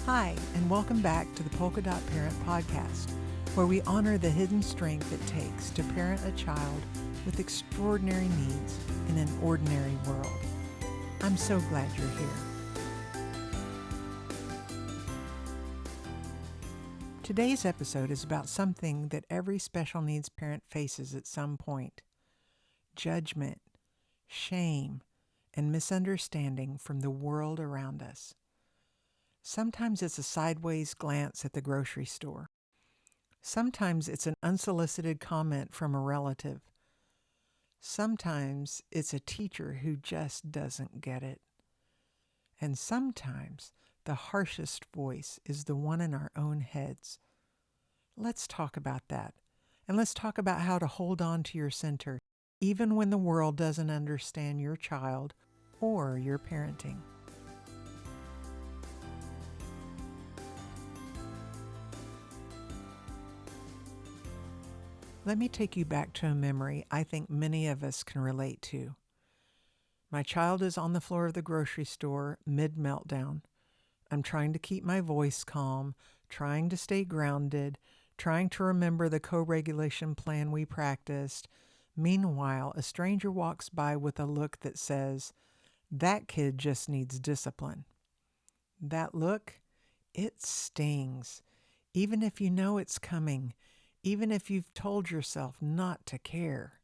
Hi, and welcome back to the Polka Dot Parent Podcast, where we honor the hidden strength it takes to parent a child with extraordinary needs in an ordinary world. I'm so glad you're here. Today's episode is about something that every special needs parent faces at some point: judgment, shame, and misunderstanding from the world around us. Sometimes it's a sideways glance at the grocery store. Sometimes it's an unsolicited comment from a relative. Sometimes it's a teacher who just doesn't get it. And sometimes the harshest voice is the one in our own heads. Let's talk about that. And let's talk about how to hold on to your center, even when the world doesn't understand your child or your parenting. Let me take you back to a memory I think many of us can relate to. My child is on the floor of the grocery store, mid-meltdown. I'm trying to keep my voice calm, trying to stay grounded, trying to remember the co-regulation plan we practiced. Meanwhile, a stranger walks by with a look that says, "That kid just needs discipline." That look, it stings. Even if you know it's coming, even if you've told yourself not to care.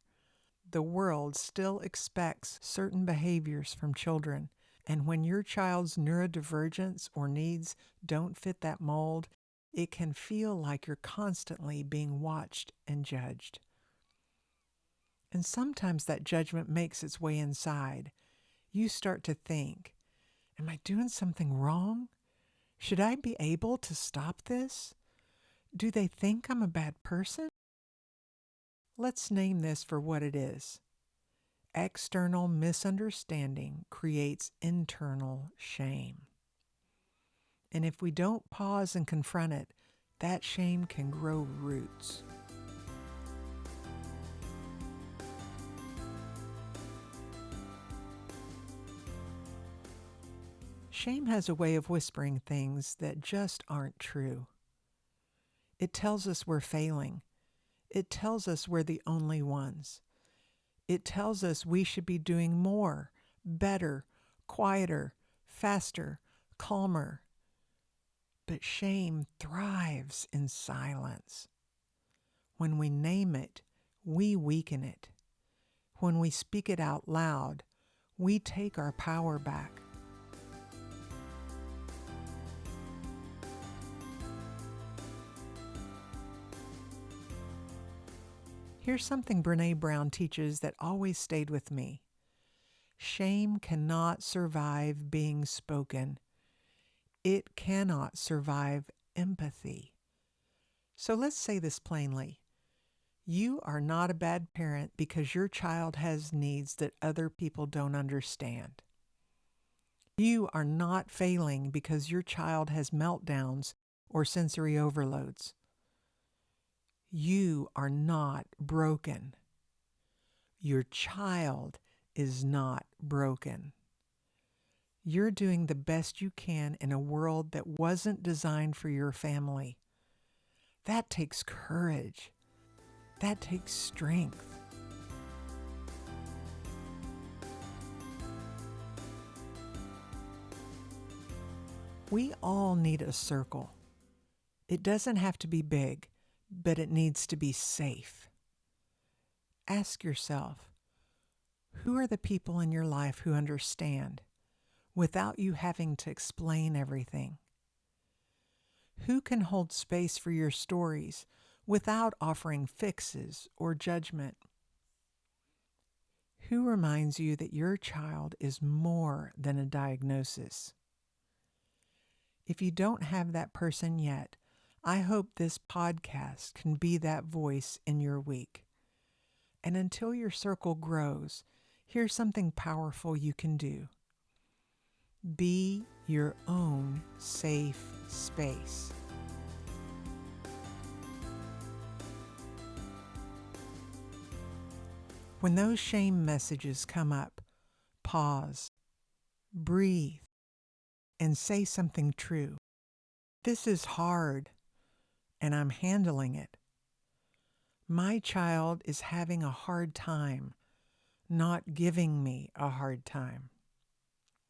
The world still expects certain behaviors from children, and when your child's neurodivergence or needs don't fit that mold, it can feel like you're constantly being watched and judged. And sometimes that judgment makes its way inside. You start to think, am I doing something wrong? Should I be able to stop this? Do they think I'm a bad person? Let's name this for what it is. External misunderstanding creates internal shame. And if we don't pause and confront it, that shame can grow roots. Shame has a way of whispering things that just aren't true. It tells us we're failing. It tells us we're the only ones. It tells us we should be doing more, better, quieter, faster, calmer. But shame thrives in silence. When we name it, we weaken it. When we speak it out loud, we take our power back. Here's something Brené Brown teaches that always stayed with me. Shame cannot survive being spoken. It cannot survive empathy. So let's say this plainly. You are not a bad parent because your child has needs that other people don't understand. You are not failing because your child has meltdowns or sensory overloads. You are not broken. Your child is not broken. You're doing the best you can in a world that wasn't designed for your family. That takes courage. That takes strength. We all need a circle. It doesn't have to be big, but it needs to be safe. Ask yourself, who are the people in your life who understand without you having to explain everything? Who can hold space for your stories without offering fixes or judgment? Who reminds you that your child is more than a diagnosis? If you don't have that person yet, I hope this podcast can be that voice in your week. And until your circle grows, here's something powerful you can do. Be your own safe space. When those shame messages come up, pause, breathe, and say something true. This is hard, and I'm handling it. My child is having a hard time, not giving me a hard time.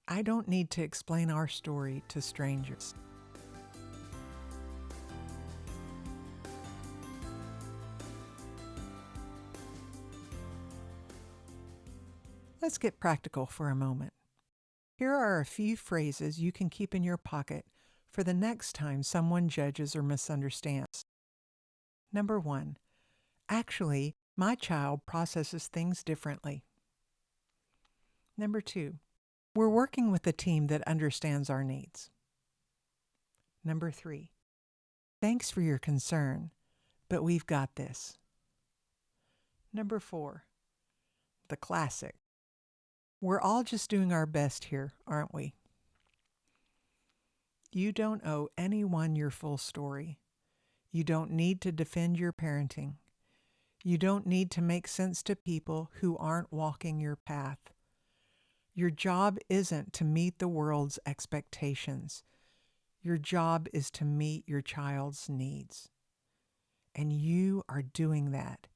I don't need to explain our story to strangers. Let's get practical for a moment. Here are a few phrases you can keep in your pocket for the next time someone judges or misunderstands. Number 1, actually, my child processes things differently. Number 2, we're working with a team that understands our needs. Number 3, thanks for your concern, but we've got this. Number 4, the classic. We're all just doing our best here, aren't we? You don't owe anyone your full story. You don't need to defend your parenting. You don't need to make sense to people who aren't walking your path. Your job isn't to meet the world's expectations. Your job is to meet your child's needs. And you are doing that,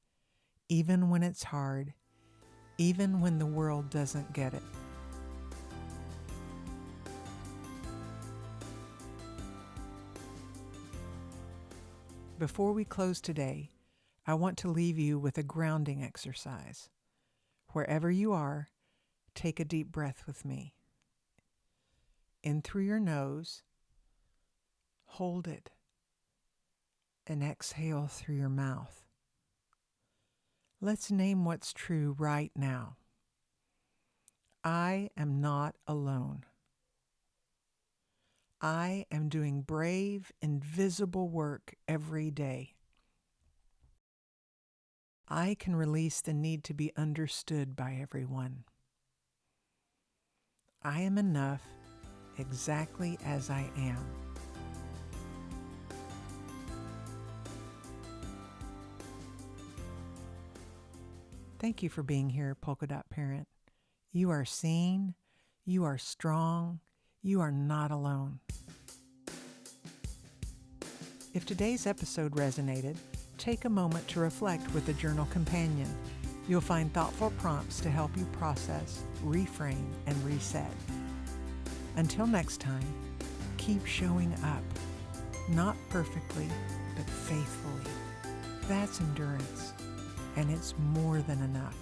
even when it's hard, even when the world doesn't get it. Before we close today, I want to leave you with a grounding exercise. Wherever you are, take a deep breath with me. In through your nose, hold it, and exhale through your mouth. Let's name what's true right now. I am not alone. I am doing brave, invisible work every day. I can release the need to be understood by everyone. I am enough exactly as I am. Thank you for being here, Polka Dot Parent. You are seen, you are strong, you are not alone. If today's episode resonated, take a moment to reflect with a journal companion. You'll find thoughtful prompts to help you process, reframe, and reset. Until next time, keep showing up, not perfectly, but faithfully. That's endurance, and it's more than enough.